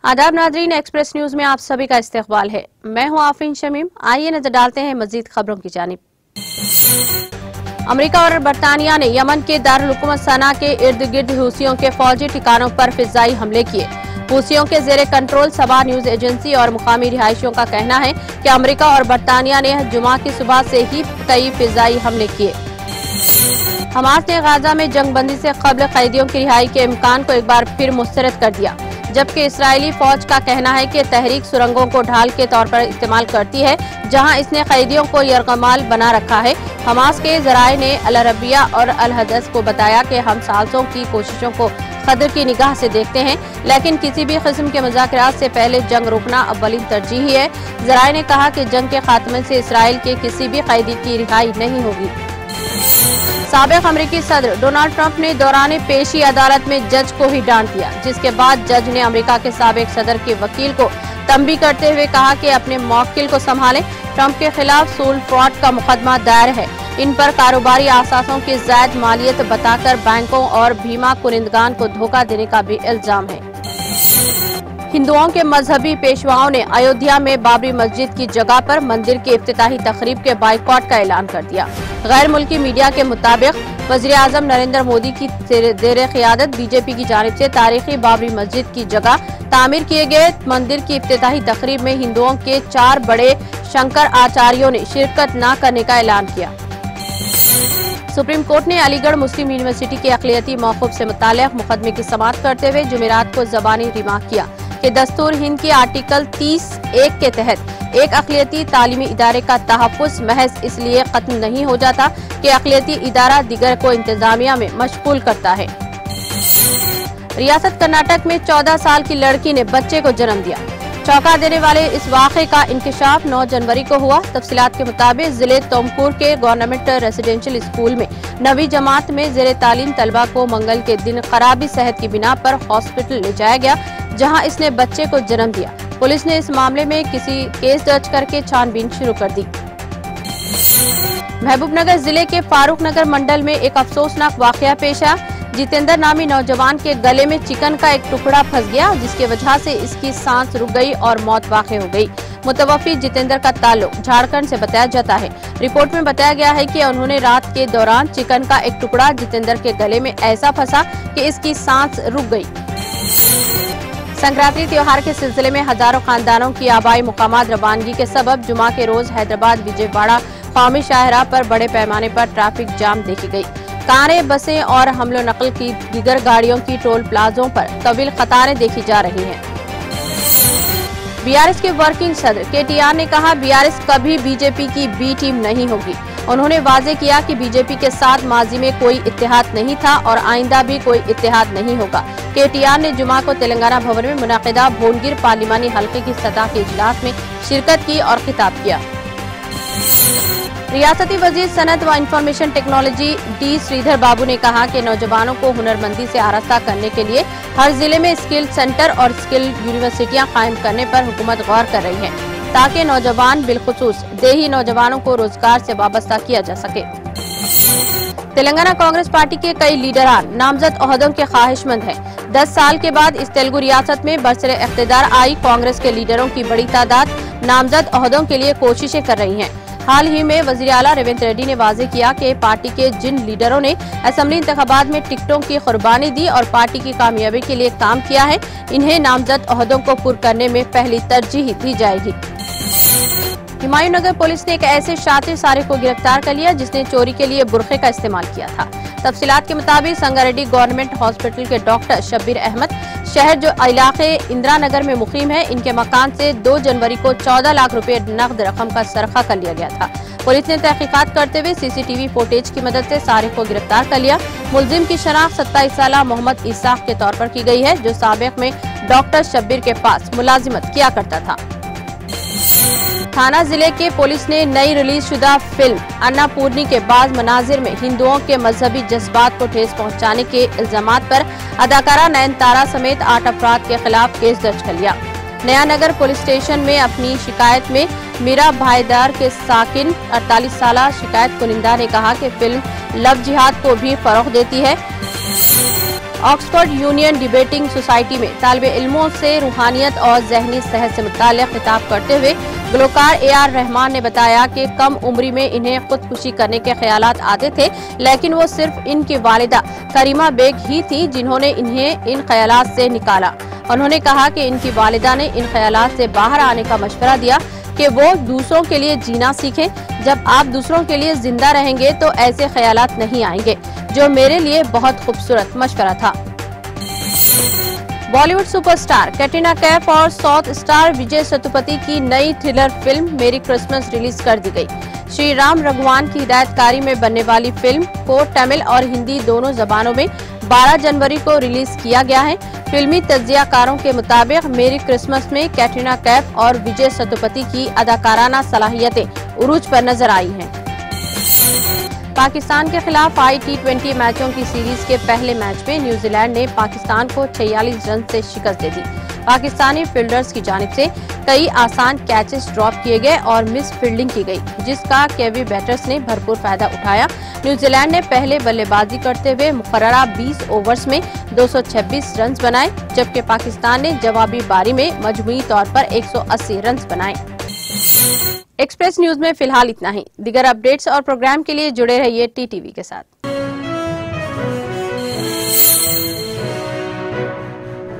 आदाब नाजरीन, express news में आप सभी का इस्तकबाल है। मैं हूं आफरीन शमीम। आइए नजर डालते हैं मजीद खबरों की जानिब। अमेरिका और बरतानिया ने यमन के दारुल हुकूमत सना के इर्द गिर्द हूसियों के फौजी ठिकानों पर फिजाई हमले किए। हूसियों के जेर कंट्रोल सबा न्यूज एजेंसी और मुकामी रिहायशियों का कहना है कि अमेरिका और बरतानिया ने जुमा की सुबह से ही कई फिजाई हमले किए। हमास ने गाजा में जंगबंदी से कब्ल कैदियों की रिहाई के इम्कान को एक बार फिर मुस्तरद कर दिया, जबकि इसराइली फौज का कहना है कि तहरीक सुरंगों को ढाल के तौर पर इस्तेमाल करती है, जहां इसने कैदियों को यरगमाल बना रखा है। हमास के जराए ने अल अरबिया और अल हदस को बताया कि हम साल्सों की कोशिशों को कदर की निगाह से देखते हैं, लेकिन किसी भी किस्म के मुज़ाकरात से पहले जंग रोकना अव्वलीन तरजीह है। जराए ने कहा कि जंग के खात्मे से इसराइल के किसी भी कैदी की रिहाई नहीं होगी। साबिक अमेरिकी सदर डोनाल्ड ट्रंप ने दौरान पेशी अदालत में जज को ही डांट दिया, जिसके बाद जज ने अमेरिका के साबिक सदर के वकील को तंबी करते हुए कहा कि अपने मौकिल को संभालें। ट्रंप के खिलाफ सूल फ्रॉड का मुकदमा दायर है। इन पर कारोबारी आसासों की जायद मालियत बताकर बैंकों और बीमा कुनिंदगान को धोखा देने का भी इल्जाम है। हिंदुओं के मजहबी पेशवाओं ने अयोध्या में बाबरी मस्जिद की जगह पर मंदिर की इफ्तिताही तकरीब के बाइकॉट का ऐलान कर दिया। गैर मुल्की मीडिया के मुताबिक वज़ीर आज़म नरेंद्र मोदी की ज़ेर क़ियादत बीजेपी की जानिब से तारीखी बाबरी मस्जिद की जगह तामीर किए गए मंदिर की इफ्तिताही तकरीब में हिंदुओं के 4 बड़े शंकर आचार्यों ने शिरकत न करने का ऐलान किया। सुप्रीम कोर्ट ने अलीगढ़ मुस्लिम यूनिवर्सिटी के अक़लियती मौक़ूफ़ से मुताल्लिक़ मुकदमे की समाअत करते हुए जुमेरात को ज़बानी रिमार्क किया कि दस्तूर हिंद की आर्टिकल 30(1) के तहत एक अक़लियती तालीमी इदारे का तहफ़्फ़ुज़ महज इसलिए खत्म नहीं हो जाता कि अक़लियती इदारा दिगर को इंतजामिया में मशगूल करता है। रियासत कर्नाटक में 14 साल की लड़की ने बच्चे को जन्म दिया। चौंका देने वाले इस वाक़े का इंकशाफ 9 जनवरी को हुआ। तफसीलात के मुताबिक जिले तुमकुर के गवर्नमेंट रेसिडेंशियल स्कूल में 9वीं जमात में जेर तालीम तलबा को मंगल के दिन खराबी सेहत की बिना पर हॉस्पिटल ले जाया गया, जहां इसने बच्चे को जन्म दिया। पुलिस ने इस मामले में किसी केस दर्ज करके छानबीन शुरू कर दी। महबूबनगर जिले के फारूक नगर मंडल में एक अफसोसनाक वाकया पेश आया। जितेंद्र नामी नौजवान के गले में चिकन का एक टुकड़ा फंस गया, जिसकी वजह से इसकी सांस रुक गई और मौत वाक़ई हो गई। मुतवफ़ी जितेंद्र का ताल्लुक झारखंड से बताया जाता है। रिपोर्ट में बताया गया है कि उन्होंने रात के दौरान चिकन का एक टुकड़ा जितेंद्र के गले में ऐसा फंसा कि इसकी सांस रुक गई। संक्रांति त्योहार के सिलसिले में हजारों खानदानों की आबाई मुकामात रवानगी के सबब जुमा के रोज हैदराबाद विजयवाड़ा कौमी शाहराह पर बड़े पैमाने पर ट्रैफिक जाम देखी गई। कारें, बसें और हमलो नकल की दीगर गाड़ियों की टोल प्लाजों पर तवील कतारें देखी जा रही हैं। बीआरएस के वर्किंग सदर केटीआर ने कहा, बीआरएस कभी बीजेपी की बी टीम नहीं होगी। उन्होंने वाजे किया कि बीजेपी के साथ माजी में कोई इत्तेहाद नहीं था और आइंदा भी कोई इत्तेहाद नहीं होगा। केटीआर ने जुमा को तेलंगाना भवन में मुनाकिदा भोनगिर पार्लिमानी हल्के की सतह के इजलास में शिरकत की और खिताब किया। रियासती वजीर सनत व इंफॉर्मेशन टेक्नोलॉजी डी श्रीधर बाबू ने कहा कि नौजवानों को हुनरमंदी से आरास्ता करने के लिए हर जिले में स्किल सेंटर और स्किल यूनिवर्सिटियां कायम करने पर हुकूमत गौर कर रही है, ताकि नौजवान बिलखुसूस देही नौजवानों को रोजगार से वाबस्ता किया जा सके। तेलंगाना कांग्रेस पार्टी के कई लीडरान नामजद ओहदों के ख्वाहिशमंद हैं। 10 साल के बाद इस तेलुगु रियासत में बरसरे इख्तिदार आई कांग्रेस के लीडरों की बड़ी तादाद नामजद ओहदों के लिए कोशिशें कर रही हैं। हाल ही में वज़ीर आला रेवंत रेड्डी ने वाज़ेह किया कि पार्टी के जिन लीडरों ने असेंबली इंतखाबात में टिकटों की कुर्बानी दी और पार्टी की कामयाबी के लिए काम किया है, इन्हें नामजद ओहदों को पुर करने में पहली तरजीह दी जाएगी। हुमायूं नगर पुलिस ने एक ऐसे शातिर सारिक को गिरफ्तार कर लिया जिसने चोरी के लिए बुरखे का इस्तेमाल किया था। तफसीलात के मुताबिक संगारेड्डी गवर्नमेंट हॉस्पिटल के डॉक्टर शब्बीर अहमद शहर जो इलाके इंदिरा नगर में मुकीम है, इनके मकान से 2 जनवरी को 14 लाख रुपए नकद रकम का सरखा कर लिया गया था। पुलिस ने तहकीकात करते हुए सीसीटीवी फुटेज की मदद से सारिक को गिरफ्तार कर लिया। मुलजिम की शनाख्त 27 साला मोहम्मद इसाक के तौर पर की गई है, जो साबिक में डॉक्टर शब्बीर के पास मुलाजिमत किया करता था। थाना जिले के पुलिस ने नई रिलीज शुदा फिल्म अन्नापूर्णी के बाद मनाजिर में हिंदुओं के मजहबी जज्बात को ठेस पहुंचाने के इल्जामात पर अदाकारा नयनतारा समेत 8 अफराद के खिलाफ केस दर्ज कर लिया। नया नगर पुलिस स्टेशन में अपनी शिकायत में मीरा भाईदार के साकिन 48 साला शिकायत कुनिंदा ने कहा कि फिल्म लव जिहाद को भी फरोग देती है। ऑक्सफोर्ड यूनियन डिबेटिंग सोसाइटी में तालिबे इल्मों से रूहानियत और जहनी सेहत से मुताल्लिक़ खिताब करते हुए गुलकार AR रहमान ने बताया कि कम उम्री में इन्हें खुदकुशी करने के ख्यालात आते थे, लेकिन वो सिर्फ इनकी वालिदा करीमा बेग ही थी जिन्होंने इन्हें इन ख्यालात से निकाला। उन्होंने कहा कि इनकी वालिदा ने इन ख्यालात से बाहर आने का मशवरा दिया कि वो दूसरों के लिए जीना सीखें। जब आप दूसरों के लिए जिंदा रहेंगे तो ऐसे ख्यालात नहीं आएंगे, जो मेरे लिए बहुत खूबसूरत मशवरा था। बॉलीवुड सुपरस्टार कैटरीना कैफ और साउथ स्टार विजय सेतुपति की नई थ्रिलर फिल्म मेरी क्रिसमस रिलीज कर दी गई। श्री राम रघुवान की हिदायतकारी में बनने वाली फिल्म को तमिल और हिंदी दोनों जबानों में 12 जनवरी को रिलीज किया गया है। फिल्मी तज्जियाकारों के मुताबिक मेरी क्रिसमस में कैटरीना कैफ और विजय सेतुपति की अदाकाराना सलाहियतें उरूज पर नजर आई हैं। पाकिस्तान के खिलाफ आई T20 मैचों की सीरीज के पहले मैच में न्यूजीलैंड ने पाकिस्तान को 46 रन से शिकस्त दे दी। पाकिस्तानी फील्डर्स की जानिब से कई आसान कैचेस ड्रॉप किए गए और मिस फील्डिंग की गई, जिसका केवी बैटर्स ने भरपूर फायदा उठाया। न्यूजीलैंड ने पहले बल्लेबाजी करते हुए मुकर्ररा 20 ओवर्स में 226 रन बनाए, जबकि पाकिस्तान ने जवाबी बारी में मजमूई तौर पर 180 रन बनाए। एक्सप्रेस न्यूज में फिलहाल इतना ही। दीगर अपडेट्स और प्रोग्राम के लिए जुड़े रहिए TTV के साथ।